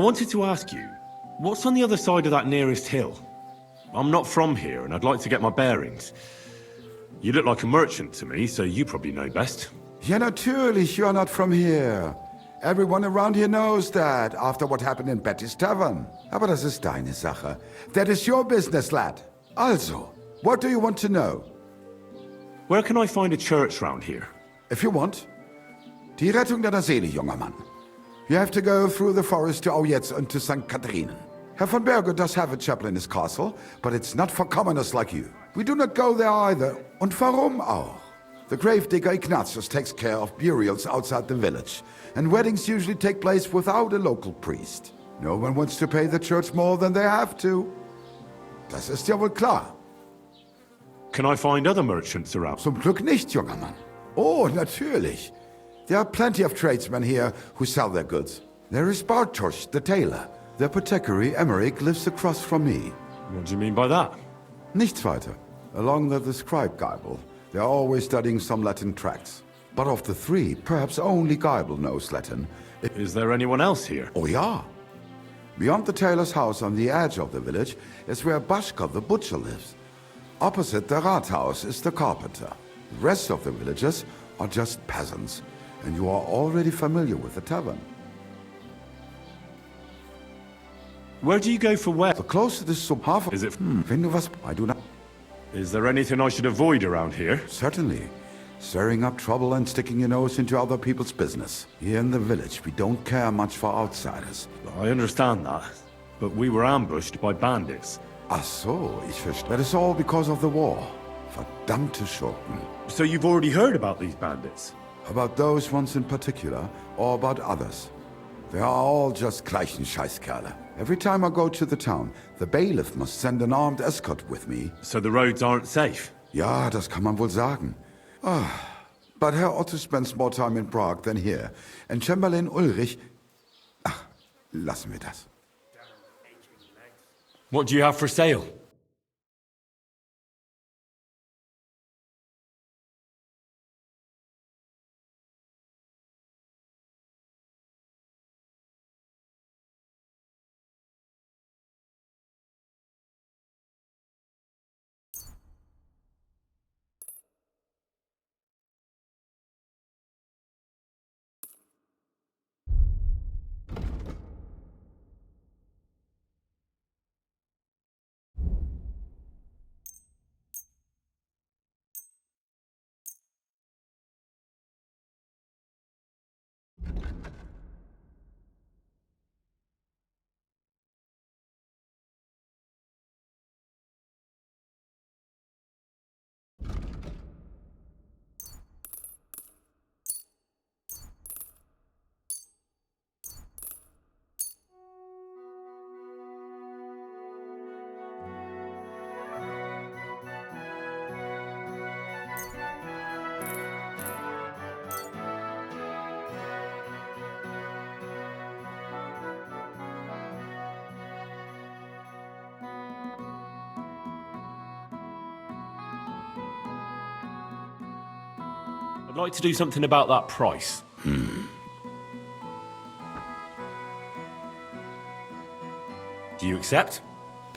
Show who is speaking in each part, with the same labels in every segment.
Speaker 1: wanted to ask you, what's on the other side of that nearest hill? I'm not from here, and I'd like to get my bearings. You look like a merchant to me, so you probably know best.
Speaker 2: Ja, natürlich, you're not from here. Everyone around here knows that, after what happened in Betty's Tavern. Aber das ist deine Sache. That is your business, lad. Also, what do you want to know?
Speaker 1: Where can I find a church round here?
Speaker 2: If you want. Die Rettung deiner Seele, junger Mann. You have to go through the forest to Aujetz and to St. Catharinen. Herr von Berge does have a chapel in his castle, but it's not for commoners like you. We do not go there either. Und warum auch? The gravedigger Ignatius takes care of burials outside the village, and weddings usually take place without a local priest. No one wants to pay the church more than they have to. Das ist ja wohl klar.
Speaker 1: Can I find other merchants around?
Speaker 2: Zum Glück nicht, junger Mann. Oh, natürlich. There are plenty of tradesmen here who sell their goods. There is Bartosz, the tailor. The apothecary Emmerich lives across from me.
Speaker 1: What do you mean by that?
Speaker 2: Nichts weiter. Along the scribe Geibel, they are always studying some Latin tracts. But of the three, perhaps only Geibel knows Latin.
Speaker 1: Is there anyone else here?
Speaker 2: Oh ja. Beyond the tailor's house on the edge of the village is where Bashka the butcher lives. Opposite the Rathaus is the carpenter. The rest of the villagers are just peasants, and you are already familiar with the tavern.
Speaker 1: Where do you go for where?
Speaker 2: The closest zum Hafen.
Speaker 1: Is it?
Speaker 2: Wenn du was... I do not...
Speaker 1: Is there anything I should avoid around here?
Speaker 2: Certainly. Stirring up trouble and sticking your nose into other people's business. Here in the village, we don't care much for outsiders.
Speaker 1: I understand that, but we were ambushed by bandits.
Speaker 2: Ach so, ich verstehe. That is all because of the war. Verdammte Schurken.
Speaker 1: So you've already heard about these bandits?
Speaker 2: About those ones in particular, or about others. They are all just gleichen Scheißkerle. Every time I go to the town, the bailiff must send an armed escort with me.
Speaker 1: So the roads aren't safe?
Speaker 2: Ja, das kann man wohl sagen. But Herr Otto spends more time in Prague than here. And Chamberlain Ulrich... Ach, lassen wir das.
Speaker 1: What do you have for sale? I'd like to do something about that price. Do you accept?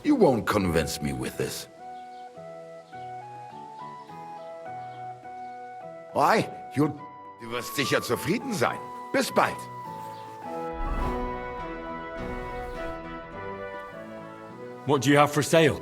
Speaker 2: You won't convince me with this. Why? Du wirst sicher zufrieden sein. Bis bald.
Speaker 1: What do you have for sale?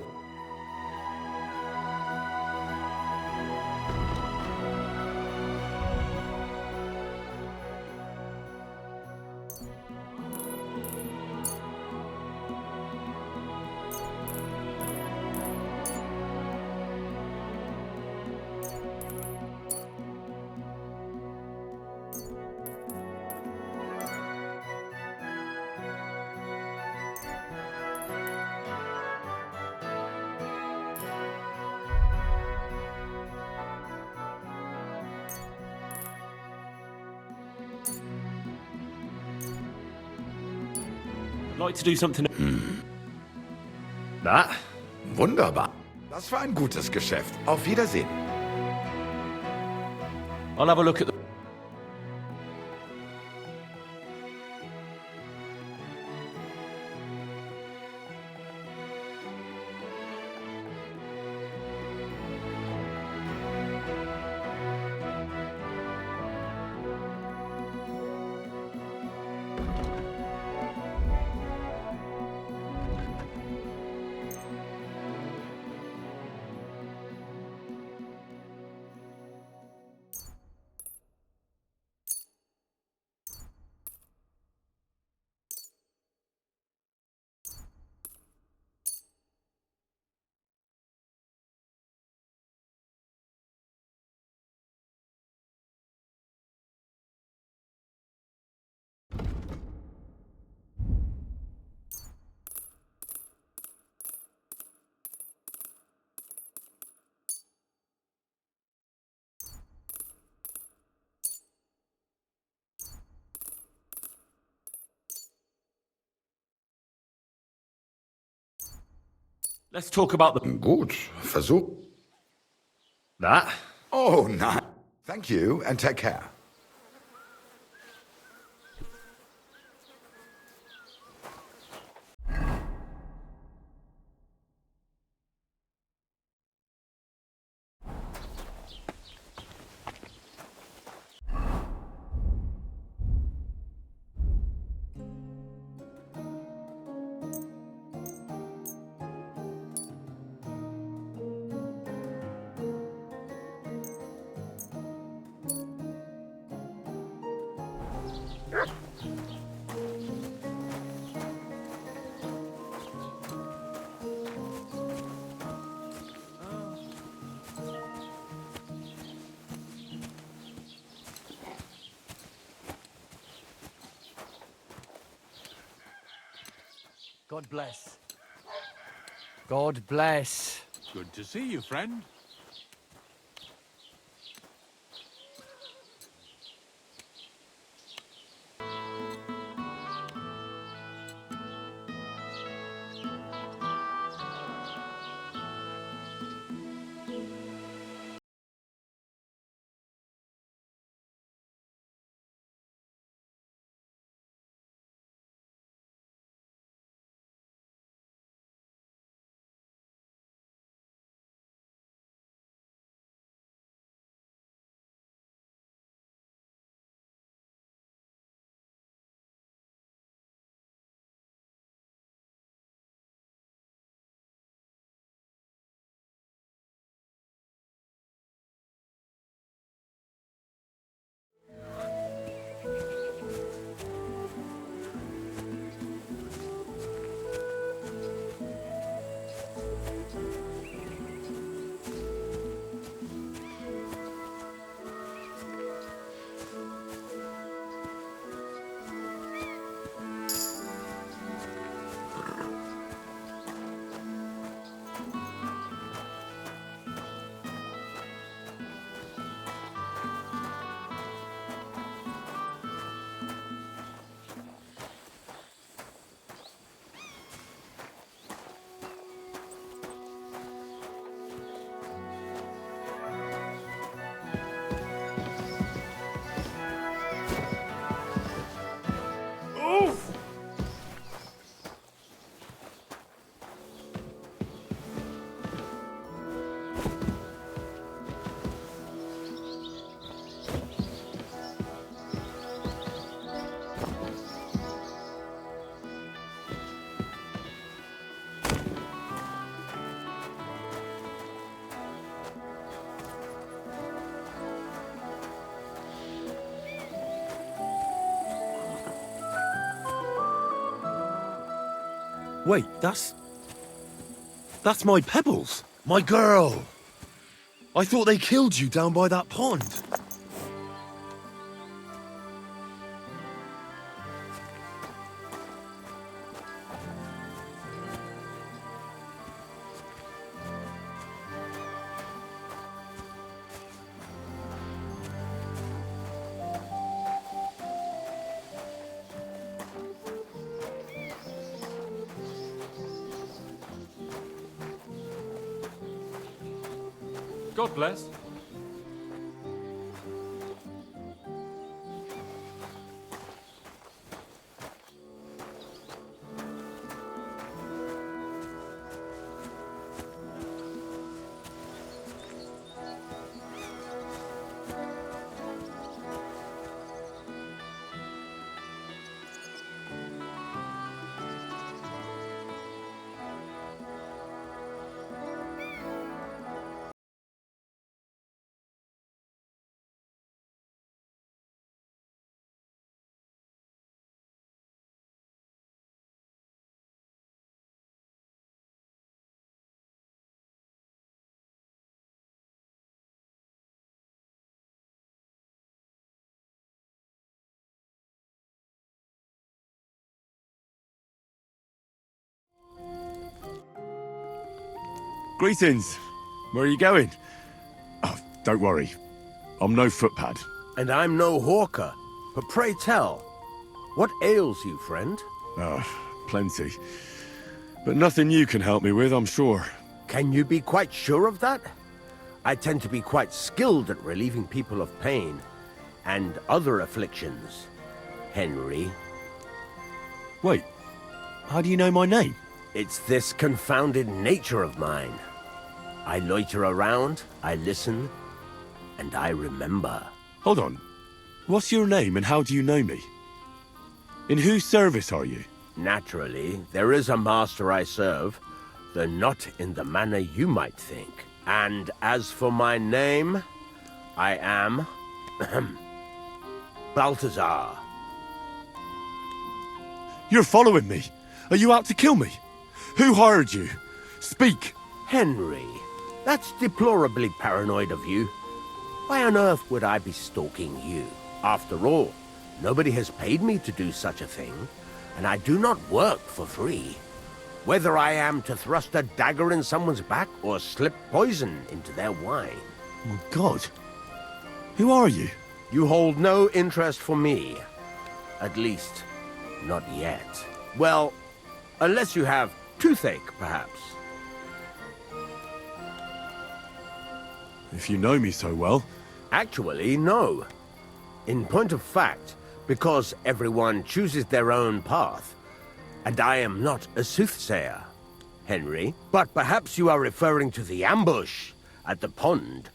Speaker 1: I'd like to do something... That?
Speaker 2: Wunderbar. Das war ein gutes Geschäft. Auf Wiedersehen.
Speaker 1: I'll have a look at the... Let's talk about the...
Speaker 2: Gut, versuch.
Speaker 1: That?
Speaker 2: Oh, nein. Thank you, and take care.
Speaker 3: God bless. God bless.
Speaker 4: Good to see you, friend.
Speaker 1: Wait, that's my Pebbles. My girl. I thought they killed you down by that pond.
Speaker 4: God bless.
Speaker 1: Greetings. Where are you going? Oh, don't worry. I'm no footpad.
Speaker 5: And I'm no hawker. But pray tell, what ails you, friend?
Speaker 1: Oh, plenty. But nothing you can help me with, I'm sure.
Speaker 5: Can you be quite sure of that? I tend to be quite skilled at relieving people of pain and other afflictions, Henry.
Speaker 1: Wait, how do you know my name?
Speaker 5: It's this confounded nature of mine. I loiter around, I listen, and I remember.
Speaker 1: Hold on. What's your name and how do you know me? In whose service are you?
Speaker 5: Naturally, there is a master I serve, though not in the manner you might think. And as for my name, I am... Balthazar.
Speaker 1: You're following me. Are you out to kill me? Who hired you? Speak.
Speaker 5: Henry, that's deplorably paranoid of you. Why on earth would I be stalking you? After all, nobody has paid me to do such a thing, and I do not work for free. Whether I am to thrust a dagger in someone's back or slip poison into their wine.
Speaker 1: My God. Who are you?
Speaker 5: You hold no interest for me. At least, not yet. Well, unless you have toothache, perhaps.
Speaker 1: If you know me so well.
Speaker 5: Actually, no. In point of fact, because everyone chooses their own path, and I am not a soothsayer, Henry. But perhaps you are referring to the ambush at the pond,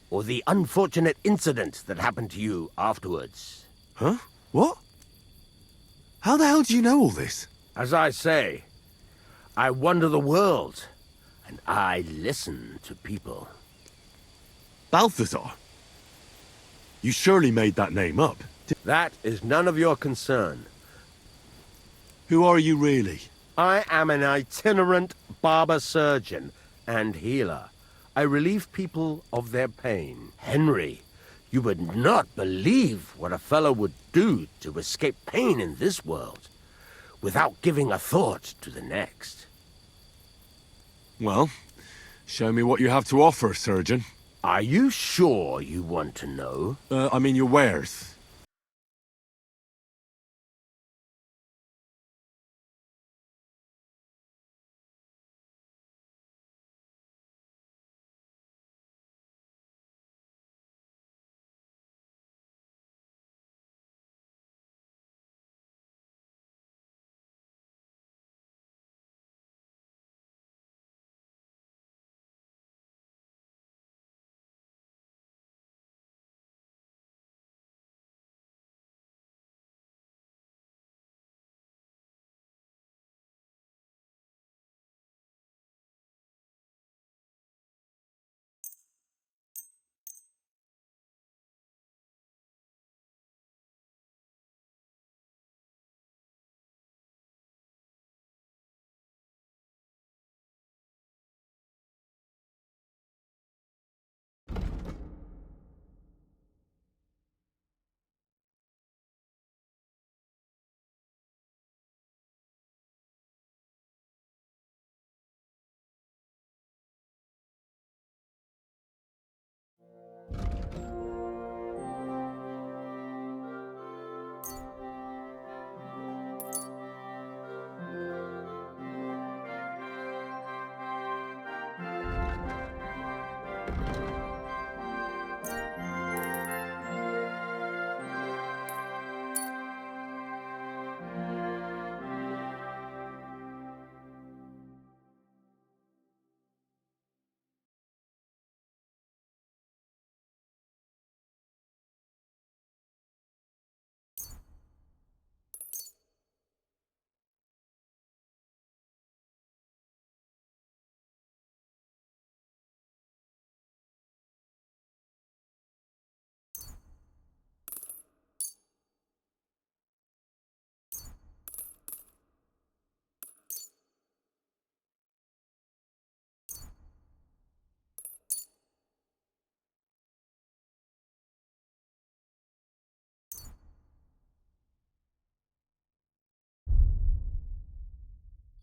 Speaker 5: or the unfortunate incident that happened to you afterwards.
Speaker 1: Huh? What? How the hell do you know all this?
Speaker 5: As I say, I wander the world, and I listen to people.
Speaker 1: Balthazar? You surely made that name up.
Speaker 5: That is none of your concern.
Speaker 1: Who are you really?
Speaker 5: I am an itinerant barber surgeon and healer. I relieve people of their pain. Henry, you would not believe what a fellow would do to escape pain in this world, without giving a thought to the next.
Speaker 1: Well, show me what you have to offer, surgeon.
Speaker 5: Are you sure you want to know?
Speaker 1: I mean your wares.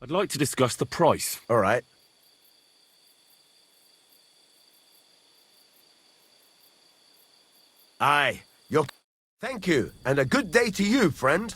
Speaker 1: I'd like to discuss the price.
Speaker 5: All right. Aye, you're... Thank you, and a good day to you, friend.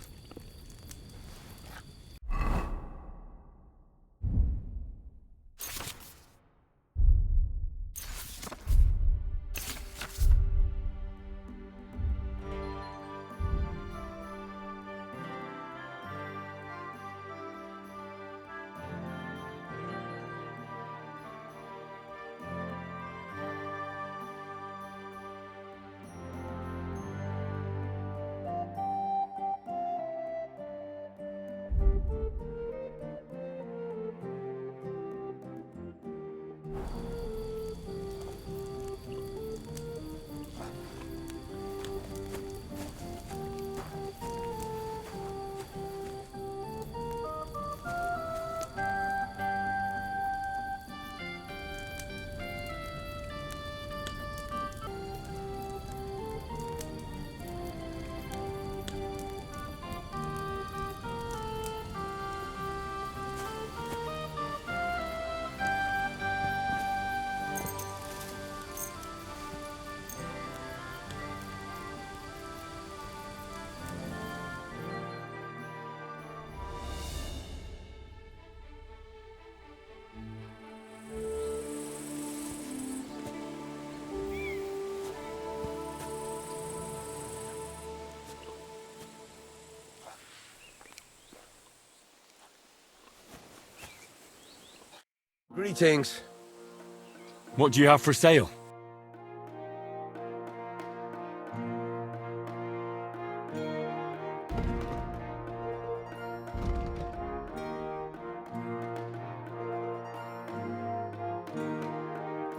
Speaker 5: Greetings.
Speaker 1: What do you have for sale?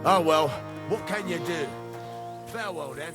Speaker 5: Oh well, what can you do? Farewell then.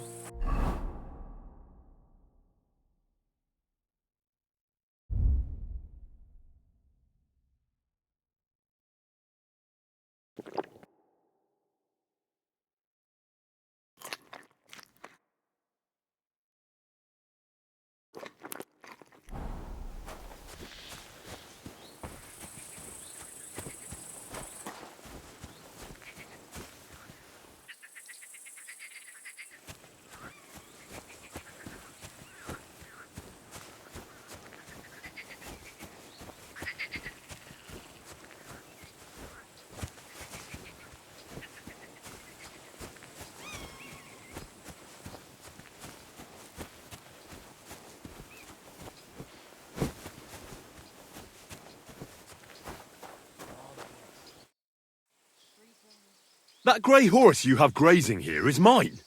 Speaker 1: That grey horse you have grazing here is mine.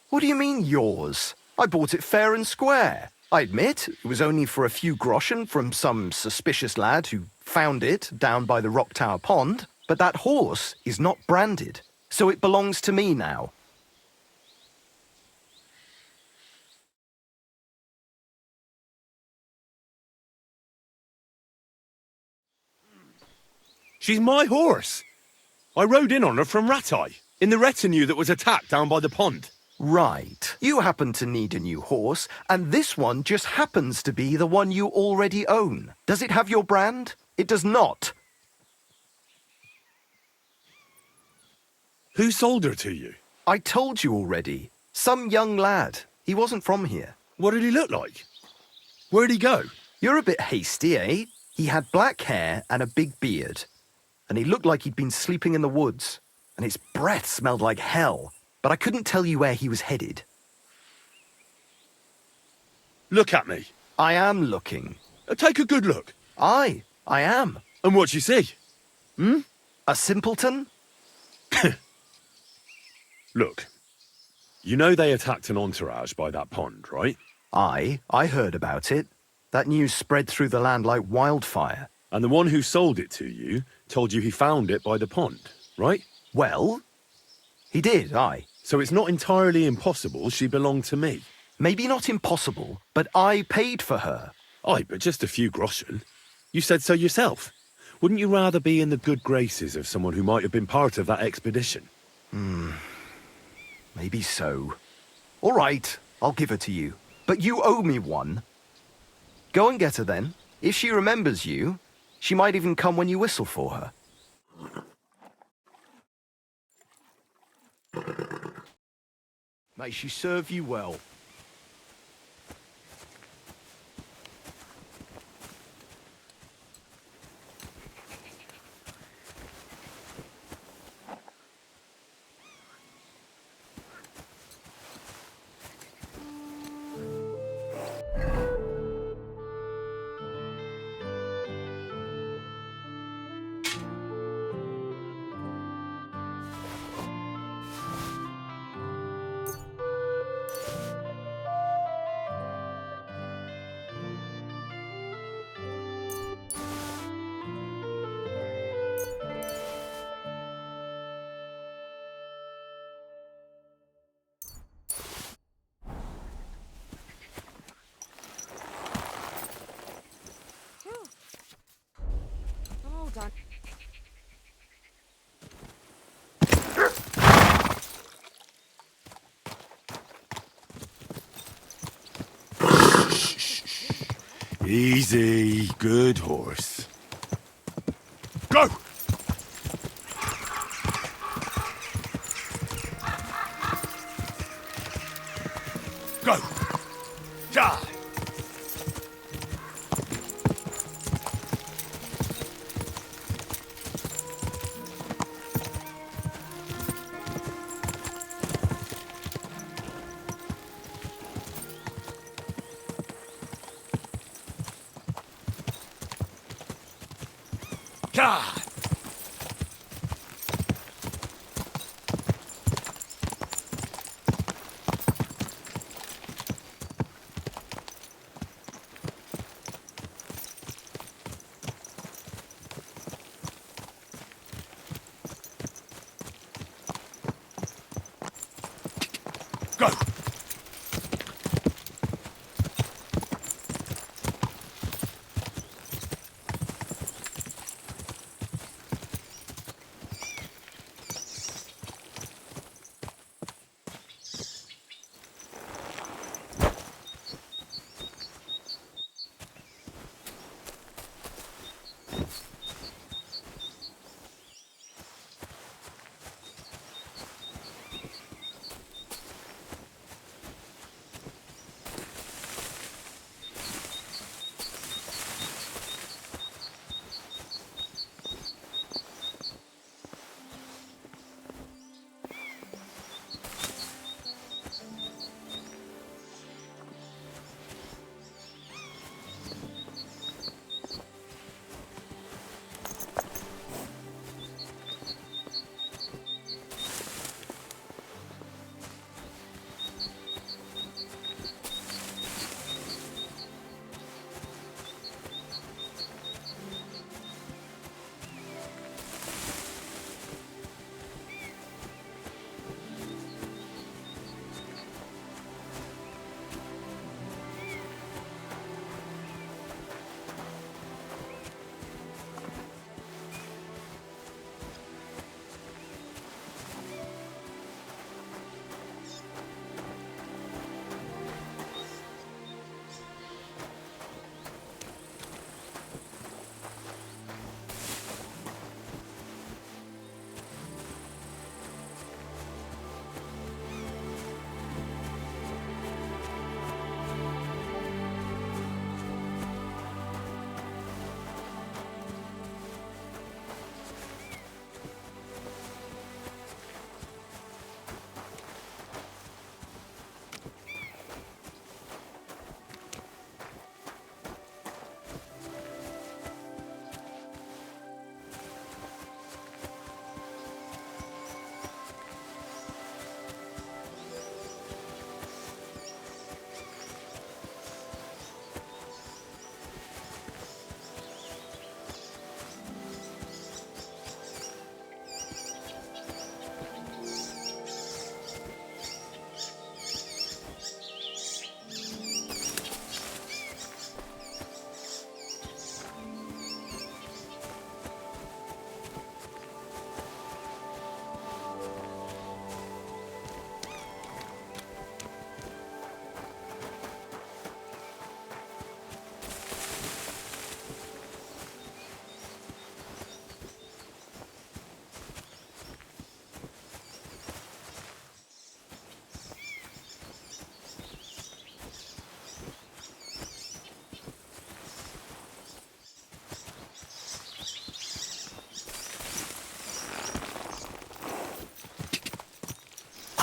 Speaker 4: What do you mean, yours? I bought it fair and square. I admit, it was only for a few groschen from some suspicious lad who found it down by the Rock Tower Pond, but that horse is not branded, so it belongs to me now.
Speaker 1: She's my horse. I rode in on her from Ratai, in the retinue that was attacked down by the pond.
Speaker 4: Right. You happen to need a new horse, and this one just happens to be the one you already own. Does it have your brand? It does not.
Speaker 1: Who sold her to you?
Speaker 4: I told you already. Some young lad. He wasn't from here.
Speaker 1: What did he look like? Where'd he go?
Speaker 4: You're a bit hasty, eh? He had black hair and a big beard. And he looked like he'd been sleeping in the woods. And his breath smelled like hell. But I couldn't tell you where he was headed.
Speaker 1: Look at me.
Speaker 4: I am looking.
Speaker 1: Take a good look.
Speaker 4: I am.
Speaker 1: And what you see?
Speaker 4: A simpleton?
Speaker 1: Look, you know they attacked an entourage by that pond, right?
Speaker 4: I heard about it. That news spread through the land like wildfire.
Speaker 1: And the one who sold it to you told you he found it by the pond, right?
Speaker 4: Well, he did, aye.
Speaker 1: So it's not entirely impossible she belonged to me.
Speaker 4: Maybe not impossible, but I paid for her.
Speaker 1: Aye, but just a few groschen. You said so yourself. Wouldn't you rather be in the good graces of someone who might have been part of that expedition?
Speaker 4: Maybe so. All right, I'll give her to you. But you owe me one. Go and get her then. If she remembers you, she might even come when you whistle for her. May she serve you well.
Speaker 6: Hold on.
Speaker 1: Easy, good horse. Go! Go! Ja! God!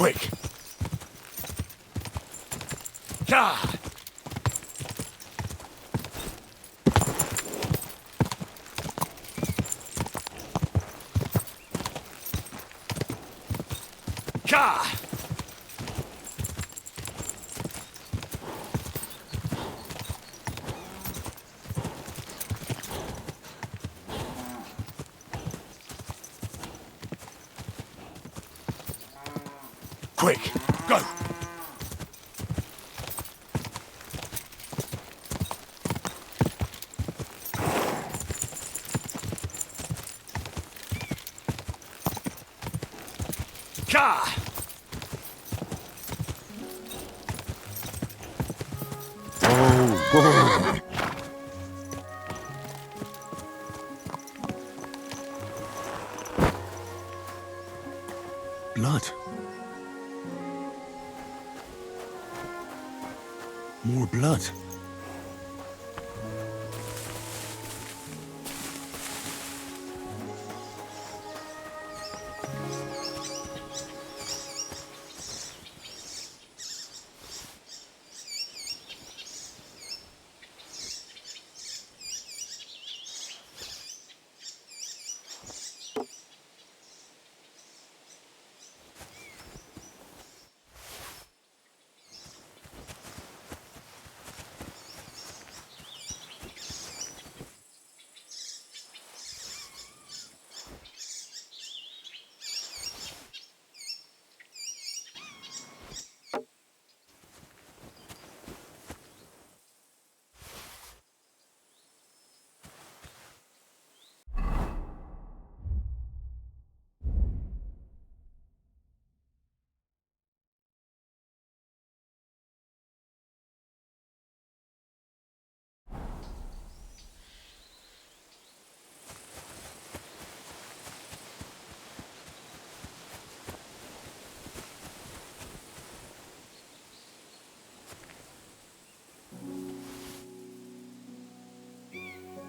Speaker 5: Quick! Ka! Ka! Quick, go! Ka!
Speaker 1: Blood. More blood.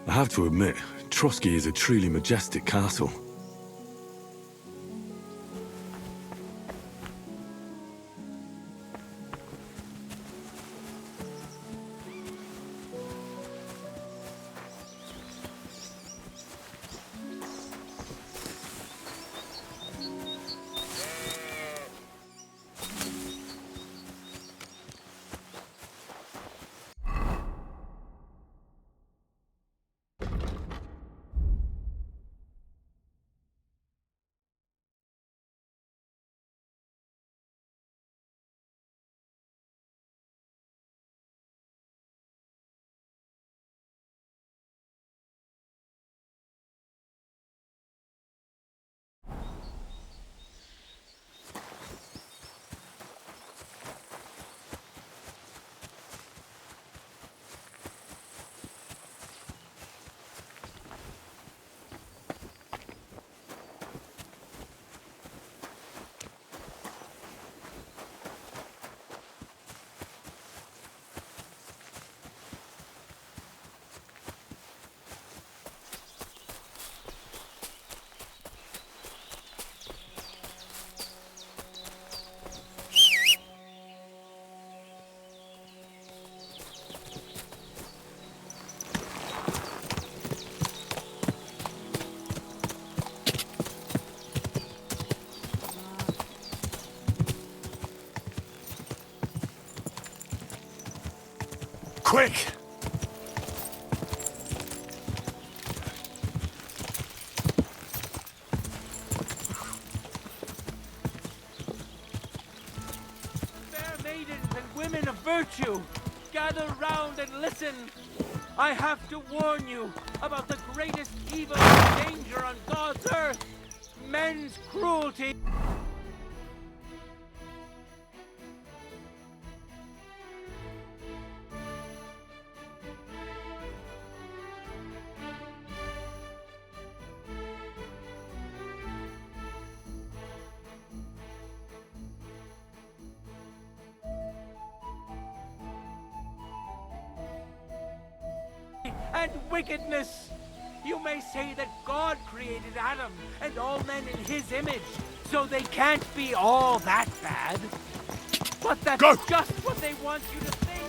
Speaker 1: I have to admit, Trotsky is a truly majestic castle.
Speaker 5: Quick!
Speaker 3: Fair maidens and women of virtue, gather round and listen. I have to warn you about the greatest evil and danger on God's earth, men's cruelty. And wickedness. You may say that God created Adam and all men in his image. So they can't be all that bad. But that's
Speaker 1: Go!
Speaker 3: just what they want you to think.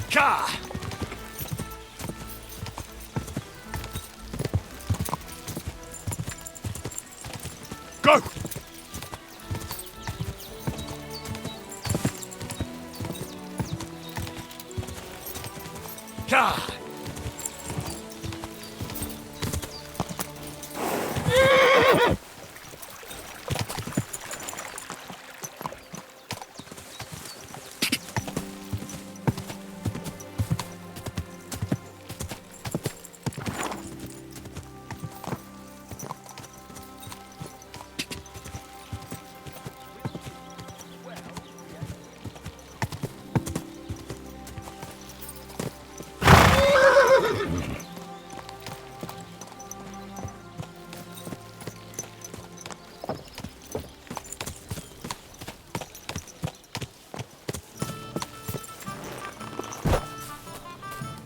Speaker 1: Ka! Go! Ka!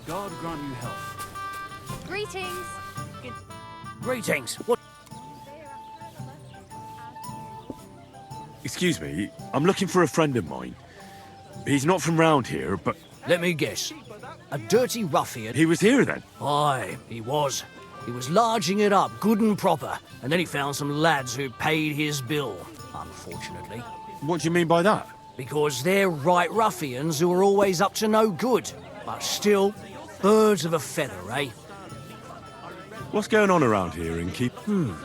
Speaker 6: God grant you health.
Speaker 7: Greetings.
Speaker 3: Greetings. What?
Speaker 1: Excuse me, I'm looking for a friend of mine. He's not from round here, but
Speaker 8: Let me guess. A dirty ruffian.
Speaker 1: he was here then.
Speaker 8: Aye, he was. He was larging it up, good and proper, and then he found some lads who paid his bill, unfortunately.
Speaker 1: What do you mean by that?
Speaker 8: Because they're right ruffians who are always up to no good. But still, birds of a feather, eh?
Speaker 1: What's going on around here, Innkeep?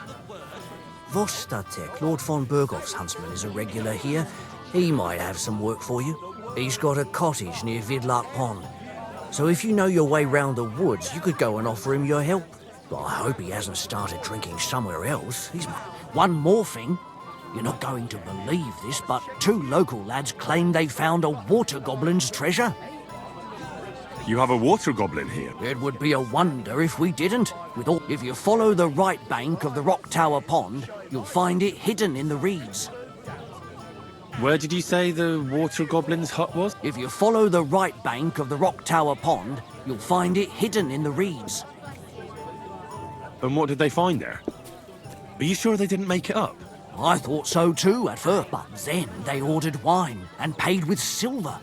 Speaker 8: Vostatek, Lord von Berghoff's huntsman, is a regular here. He might have some work for you. He's got a cottage near Vidlark Pond. So if you know your way round the woods, you could go and offer him your help. But I hope he hasn't started drinking somewhere else. One more thing. You're not going to believe this, but 2 local lads claim they found a water goblin's treasure.
Speaker 1: You have a water goblin here.
Speaker 8: It would be a wonder if we didn't. If you follow the right bank of the Rock Tower Pond, you'll find it hidden in the reeds.
Speaker 1: Where did you say the water goblin's hut was?
Speaker 8: If you follow the right bank of the Rock Tower Pond, you'll find it hidden in the reeds.
Speaker 1: And what did they find there? Are you sure they didn't make it up?
Speaker 8: I thought so too at first, but then they ordered wine and paid with silver.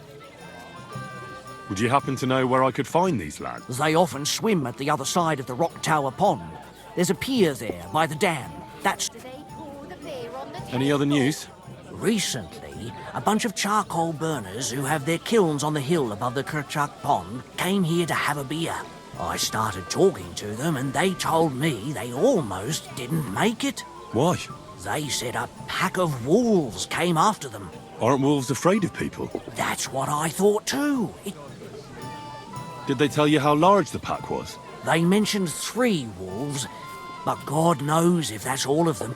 Speaker 1: Would you happen to know where I could find these lads?
Speaker 8: They often swim at the other side of the Rock Tower Pond. There's a pier there by the dam. That's...
Speaker 7: Do they pour the beer on the
Speaker 1: Any other news?
Speaker 8: Recently, a bunch of charcoal burners who have their kilns on the hill above the Kerchak Pond came here to have a beer. I started talking to them and they told me they almost didn't make it.
Speaker 1: Why?
Speaker 8: They said a pack of wolves came after them.
Speaker 1: Aren't wolves afraid of people?
Speaker 8: That's what I thought too.
Speaker 1: Did they tell you how large the pack was?
Speaker 8: They mentioned 3 wolves, but God knows if that's all of them.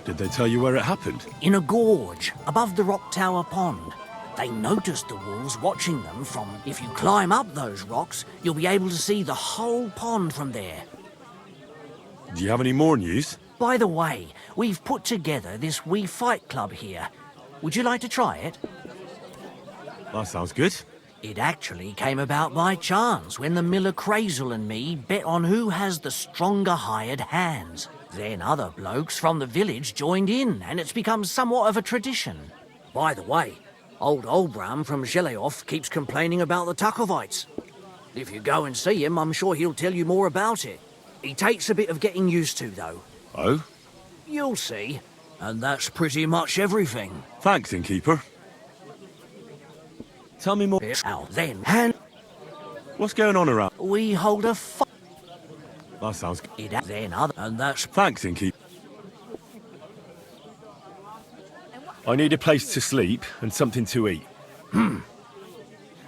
Speaker 1: Did they tell you where it happened?
Speaker 8: In a gorge above the Rock Tower Pond. They noticed the wolves watching them from... If you climb up those rocks, you'll be able to see the whole pond from there.
Speaker 1: Do you have any more news?
Speaker 8: By the way, we've put together this wee fight club here. Would you like to try it?
Speaker 1: That sounds good.
Speaker 8: It actually came about by chance when the miller Crazel and me bet on who has the stronger hired hands. Then other blokes from the village joined in, and it's become somewhat of a tradition. By the way, old Olbram from Zheleoth keeps complaining about the Takovites. If you go and see him, I'm sure he'll tell you more about it. He takes a bit of getting used to, though.
Speaker 1: Oh?
Speaker 8: You'll see. And that's pretty much everything.
Speaker 1: Thanks, Innkeeper. Tell me more.
Speaker 8: Now then, and
Speaker 1: What's going on around?
Speaker 8: we hold a fight.
Speaker 1: That sounds good.
Speaker 8: Then other, and that's...
Speaker 1: Thanks, Innkeeper. I need a place to sleep and something to eat.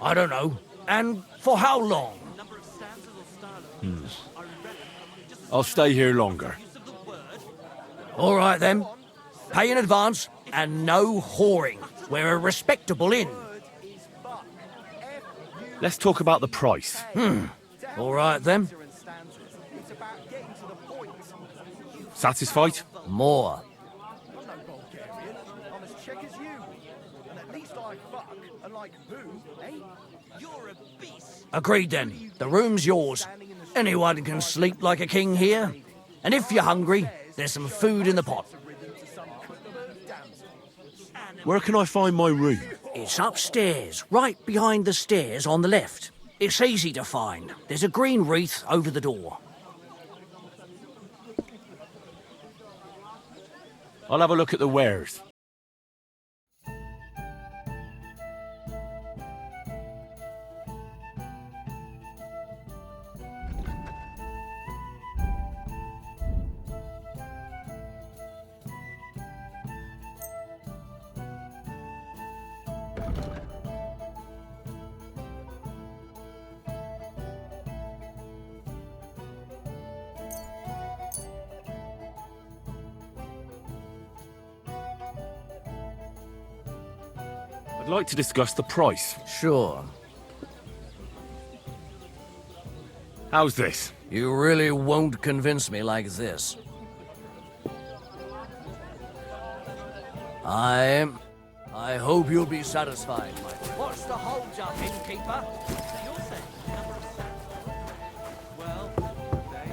Speaker 8: I don't know. And for how long?
Speaker 1: I'll stay here longer.
Speaker 8: All right, then. Pay in advance and no whoring. We're a respectable inn.
Speaker 1: Let's talk about the price.
Speaker 8: All right, then.
Speaker 1: Satisfied?
Speaker 8: More.
Speaker 4: I'm as Czech as you. And at least I fuck, and like who, eh?
Speaker 8: Agreed, then. The room's yours. Anyone can sleep like a king here. And if you're hungry, there's some food in the pot.
Speaker 1: Where can I find my room?
Speaker 8: It's upstairs, right behind the stairs on the left. It's easy to find. There's a green wreath over the door.
Speaker 1: I'll have a look at the wares. I'd like to discuss the price.
Speaker 8: Sure.
Speaker 1: How's this?
Speaker 8: You really won't convince me like this. I hope you'll be satisfied, my friend. What's the hold up, innkeeper? You'll say.
Speaker 3: Well, okay.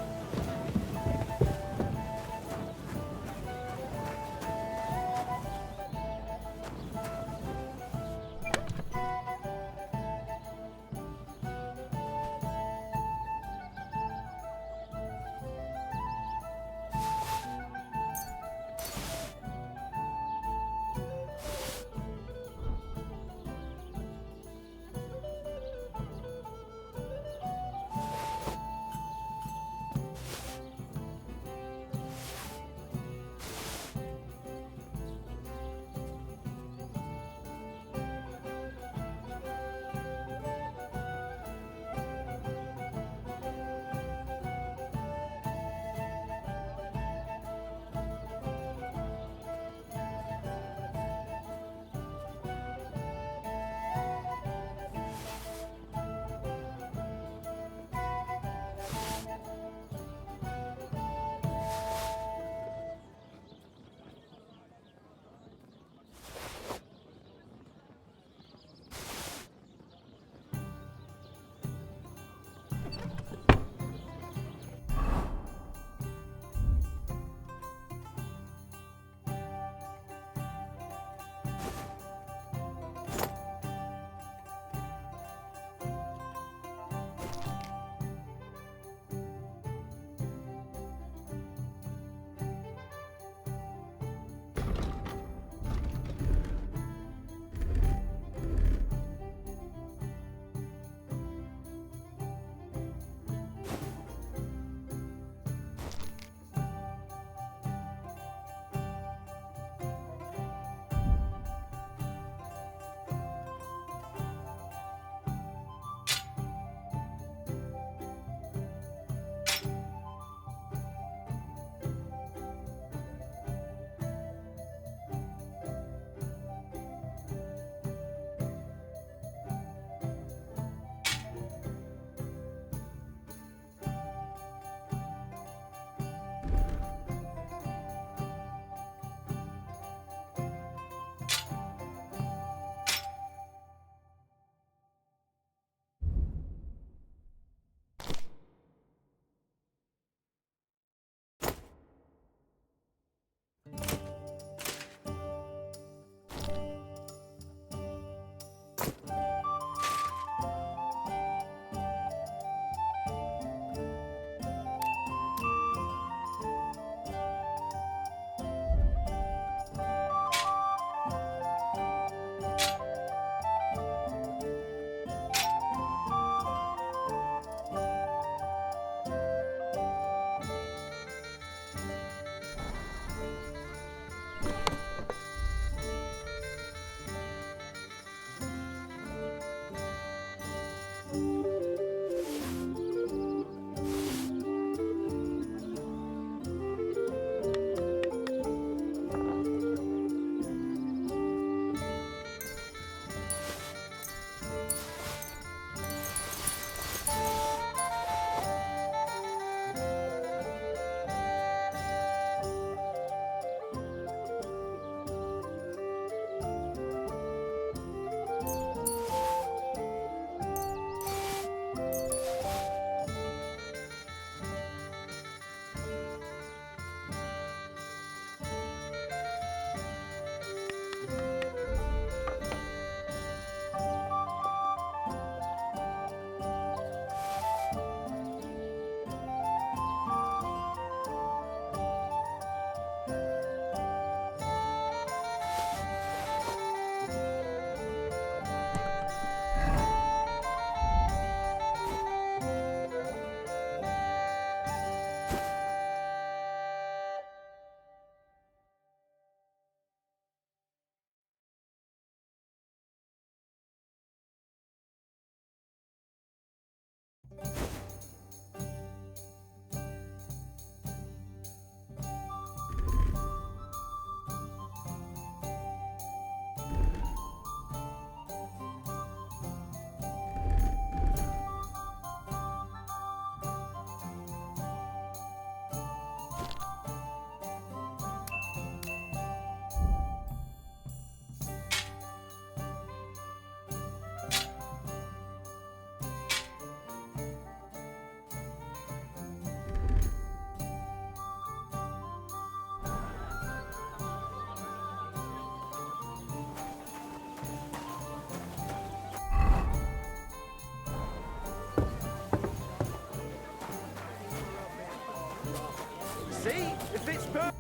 Speaker 5: See? It fits perfect.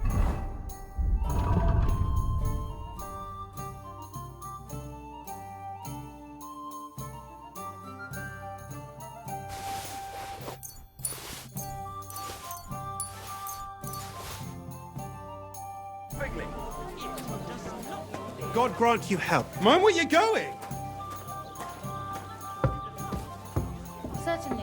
Speaker 6: God grant you help. Mind where you're going!
Speaker 7: Certainly.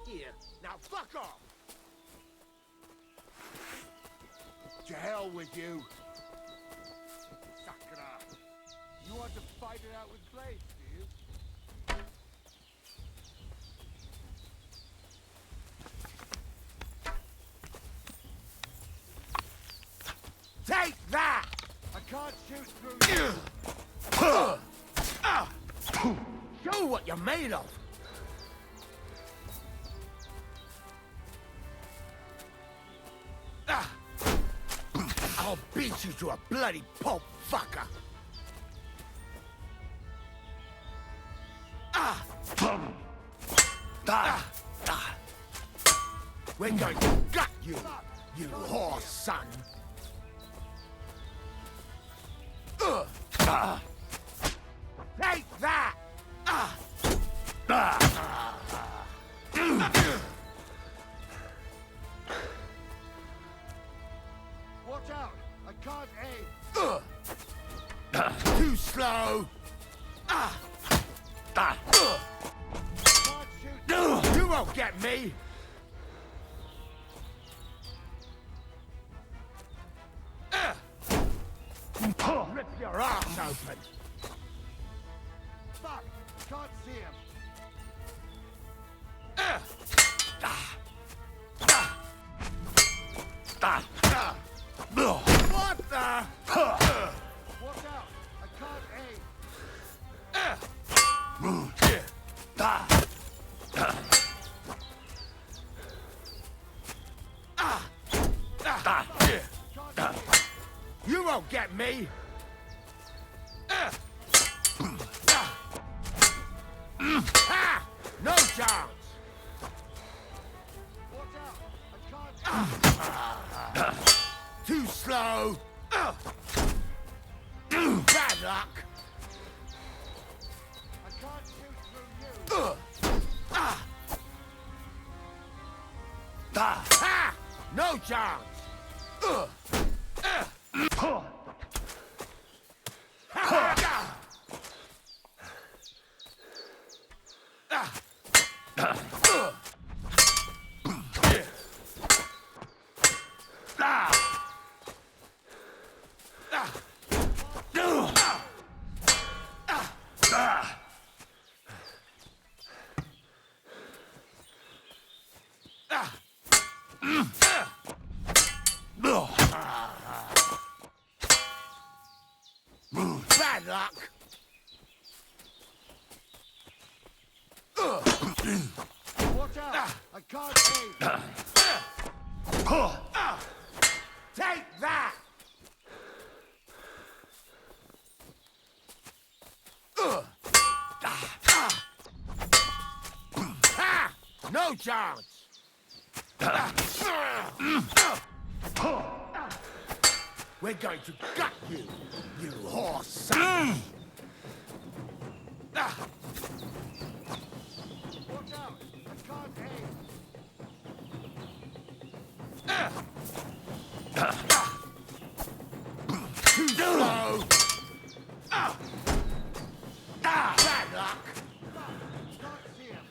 Speaker 5: Here, now fuck off! To hell with you! Sakra! You want to fight it out with blades, do you? Take that! I can't shoot through you! Show what you're made of! I'll beat you to a bloody pulp, fucker! We're going to gut you, you whore son! Take that! Watch out! I can't aim! Too slow! Can't shoot. You won't get me! Rip your ass open! Fuck! Can't see him! What the? Watch out! I can't aim! You won't get me! No chance! Watch out! I can't. Too slow! Bad luck! I can't shoot through you! No chance! Bad luck!
Speaker 9: Watch out! I can't aim!
Speaker 5: Take that! No chance! We're going to gut you, you horse son!
Speaker 9: Watch out! I can't aim!
Speaker 5: Too slow! Bad luck!
Speaker 9: Can't see him!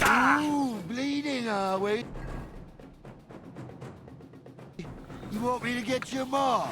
Speaker 9: Ooh, bleeding, are we? You want me to get your mom?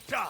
Speaker 5: die!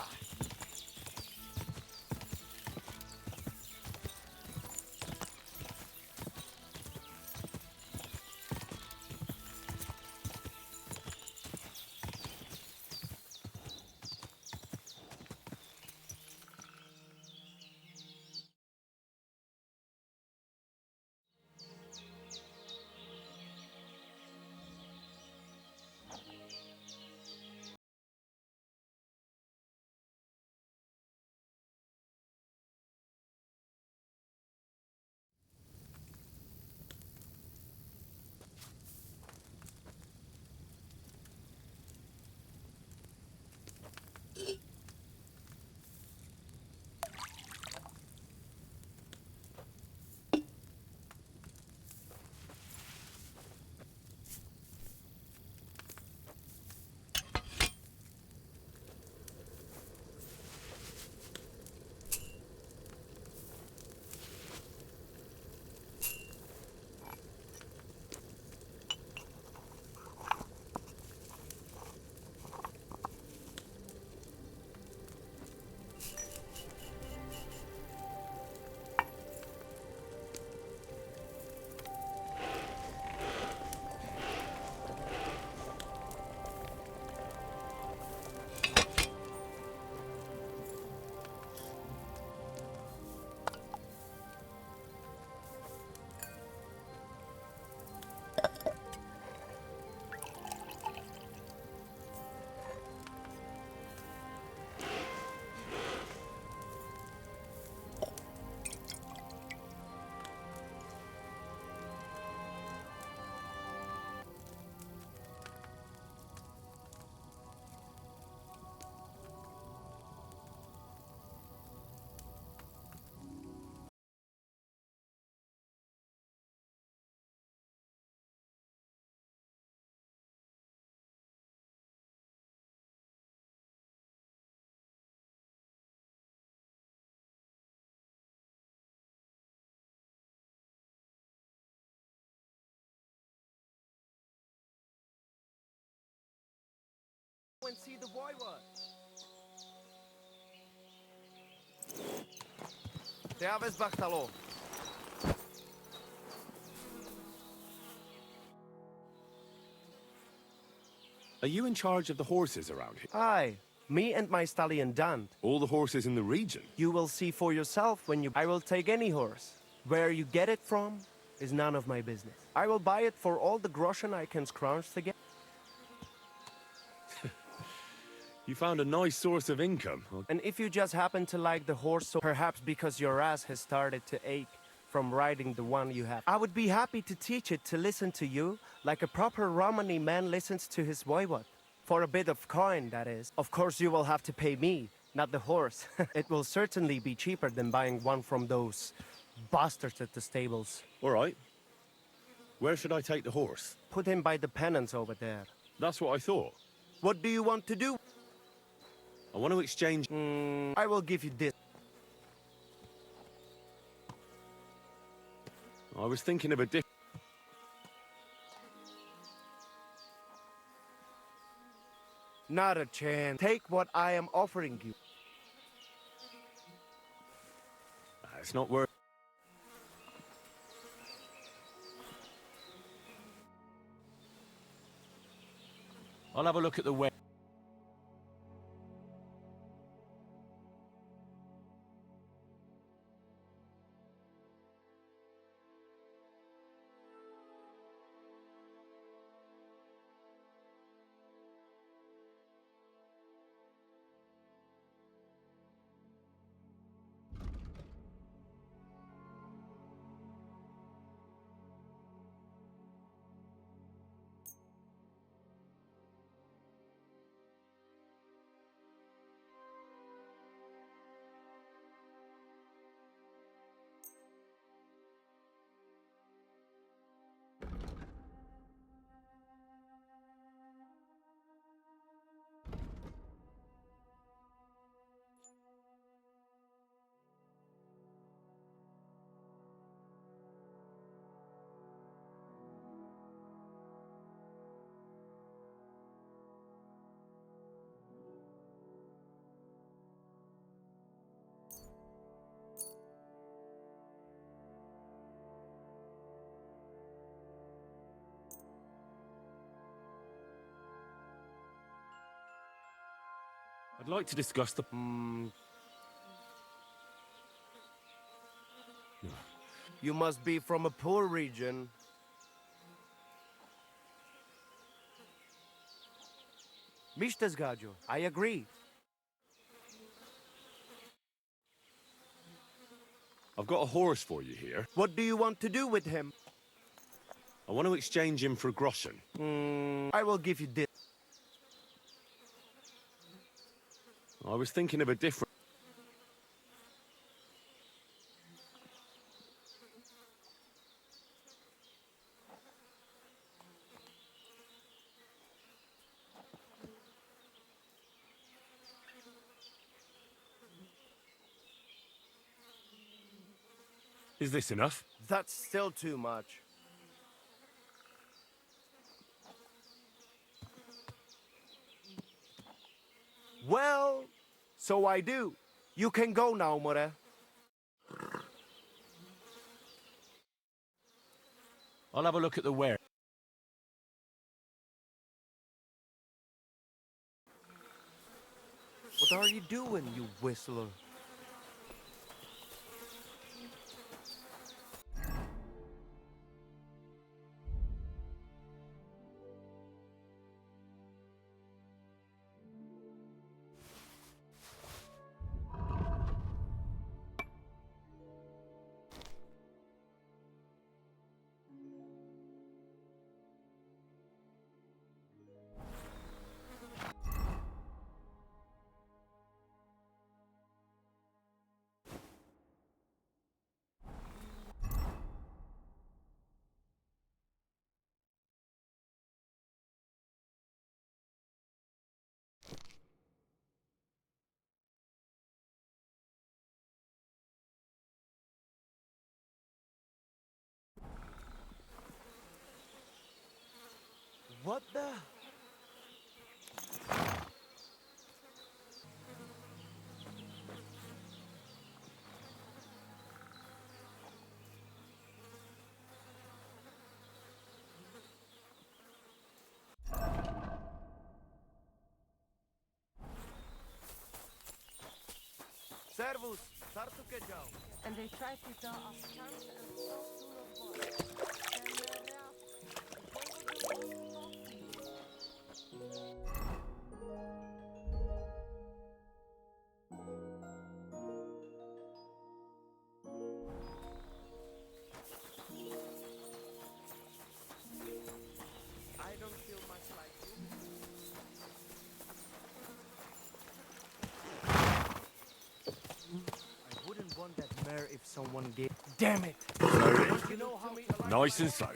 Speaker 3: And see the voivod.
Speaker 4: Servus, Bachtalo.
Speaker 1: Are you in charge of the horses around here?
Speaker 10: Aye, me and my stallion Dan.
Speaker 1: All the horses in the region?
Speaker 10: You will see for yourself when you... I will take any horse. Where you get it from is none of my business. I will buy it for all the groschen I can scrounge together.
Speaker 1: You found a nice source of income.
Speaker 10: And if you just happen to like the horse, so perhaps because your ass has started to ache from riding the one you have, I would be happy to teach it to listen to you like a proper Romani man listens to his voivod. For a bit of coin, that is. Of course, you will have to pay me, not the horse. It will certainly be cheaper than buying one from those bastards at the stables.
Speaker 1: All right. Where should I take the horse?
Speaker 10: Put him by the pennants over there.
Speaker 1: That's what I thought.
Speaker 10: What do you want to do?
Speaker 1: I want to exchange...
Speaker 10: I will give you this.
Speaker 1: I was thinking of a different...
Speaker 10: Not a chance. Take what I am offering you.
Speaker 1: It's not worth... I'll have a look at the way. I'd like to discuss the...
Speaker 10: You must be from a poor region. Mr. Zgadio, I agree.
Speaker 1: I've got a horse for you here.
Speaker 10: What do you want to do with him?
Speaker 1: I want to exchange him for a groschen.
Speaker 10: I will give you this.
Speaker 1: I was thinking of a different... Is this enough?
Speaker 10: That's still too much. Well, so I do. You can go now, More.
Speaker 1: I'll have a look at the ware.
Speaker 10: What are you doing, you whistler? What the? Servus, tartuke dział.
Speaker 11: And they tried to tell us chance and so full of boys.
Speaker 10: I don't feel much like you. I wouldn't want that mare if someone gave. Damn it! You know how me
Speaker 1: Nice and so.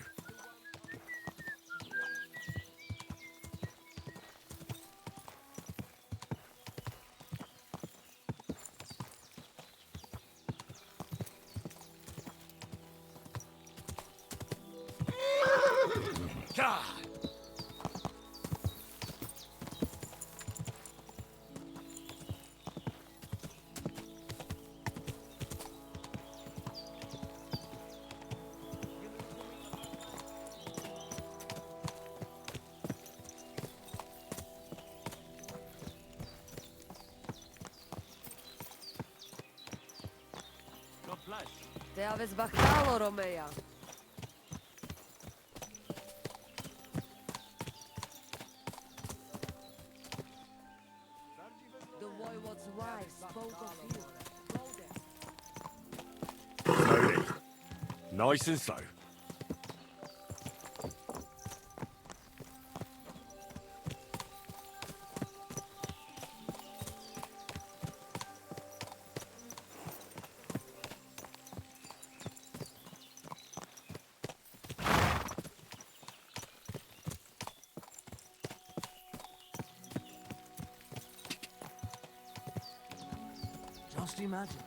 Speaker 11: Te aveți bacalo, Romea. The Voivode's wife spoke of you. Go there.
Speaker 1: Slowly. Nice and so.
Speaker 8: Just imagine.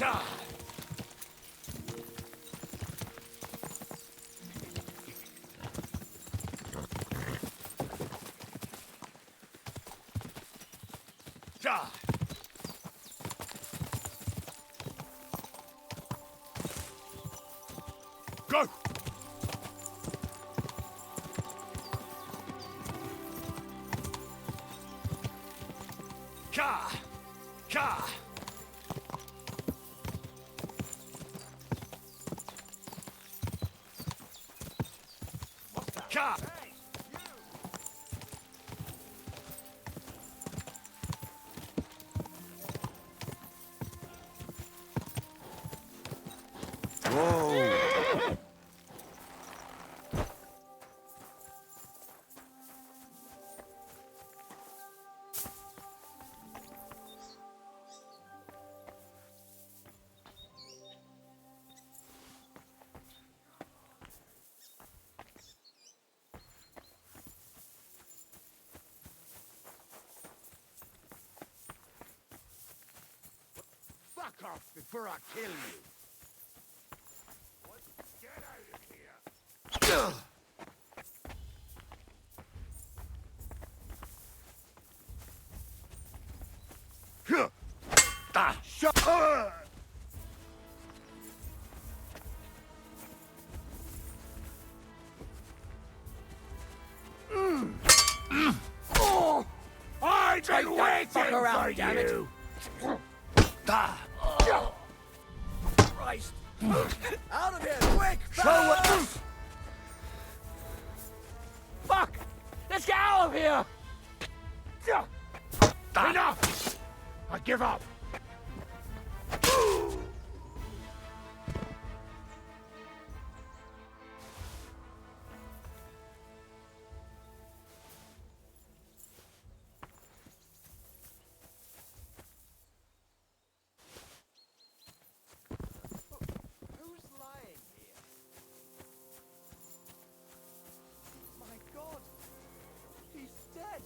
Speaker 1: Go! Ka! Ka! Ka!
Speaker 9: Fuck off before I kill you.
Speaker 1: Get out of here!
Speaker 9: Shut up!
Speaker 1: I've been waiting for you!
Speaker 8: Christ! Out of here, quick!
Speaker 3: Fuck! Let's get out of here!
Speaker 1: Enough! I give up!
Speaker 10: Who's lying here? My God! He's dead!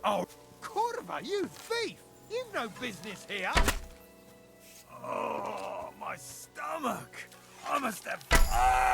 Speaker 9: Oh, Curva, you thief! You've no business here! Oh, my stomach! I must have... Ah!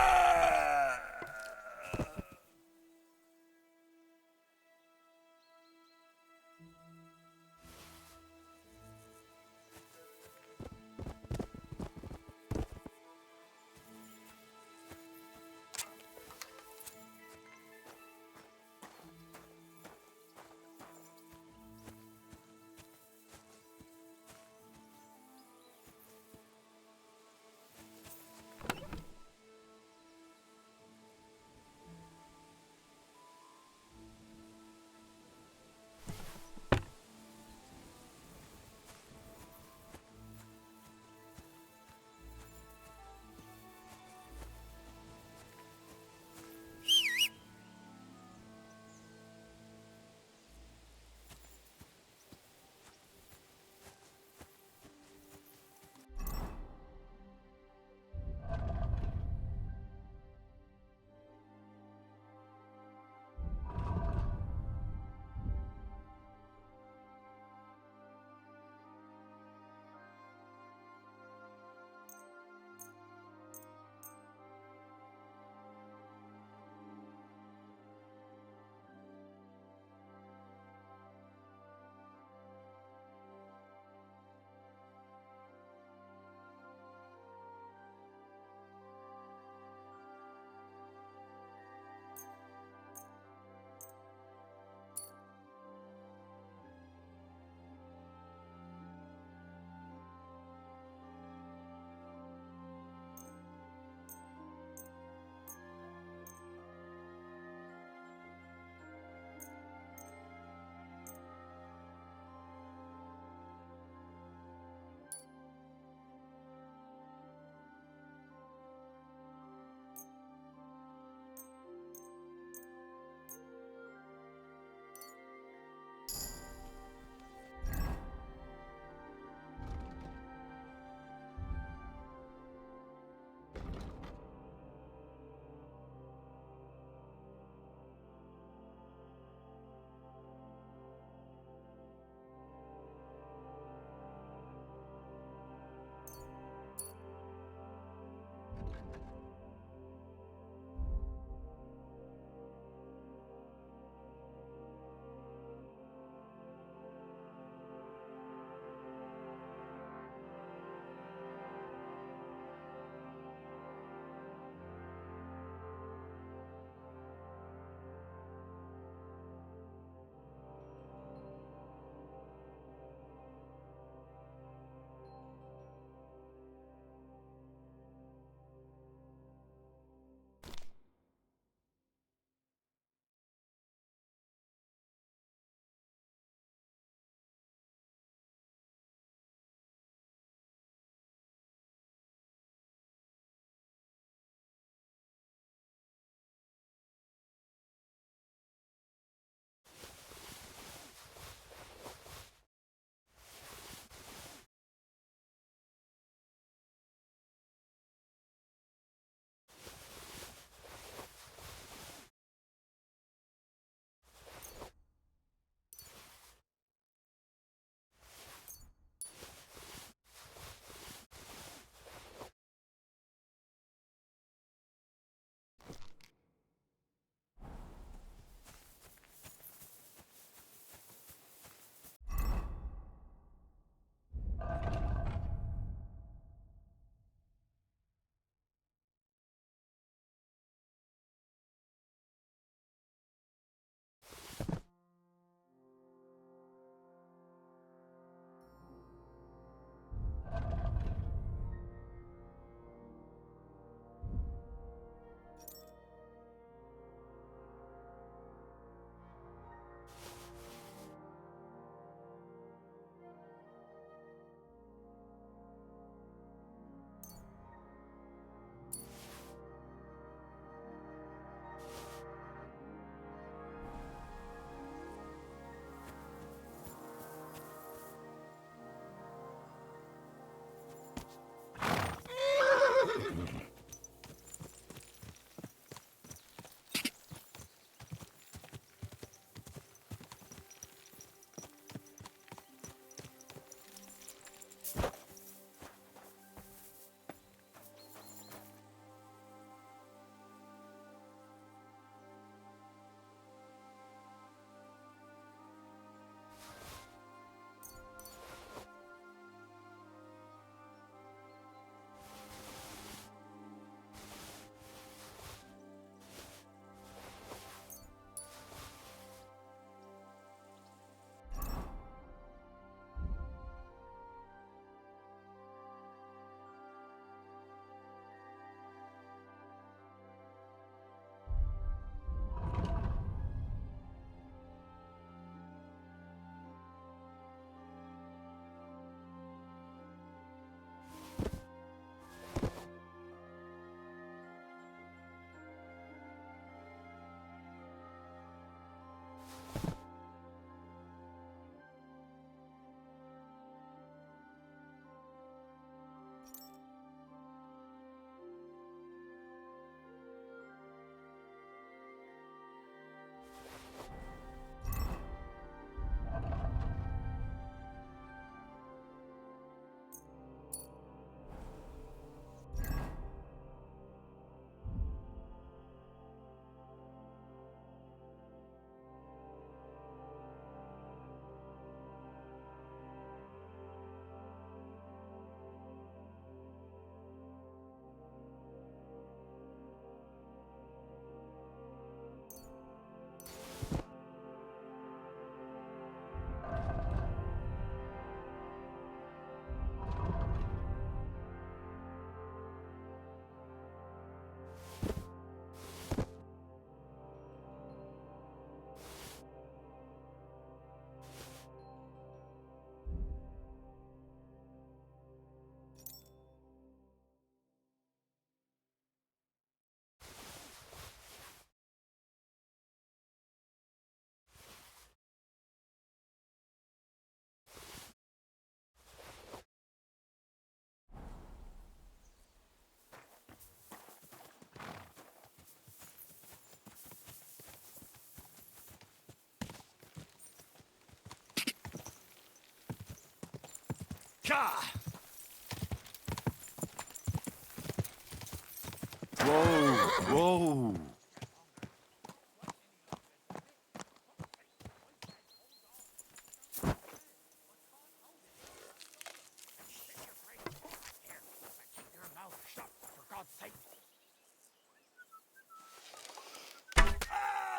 Speaker 9: Whoa!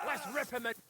Speaker 3: Let's rip him a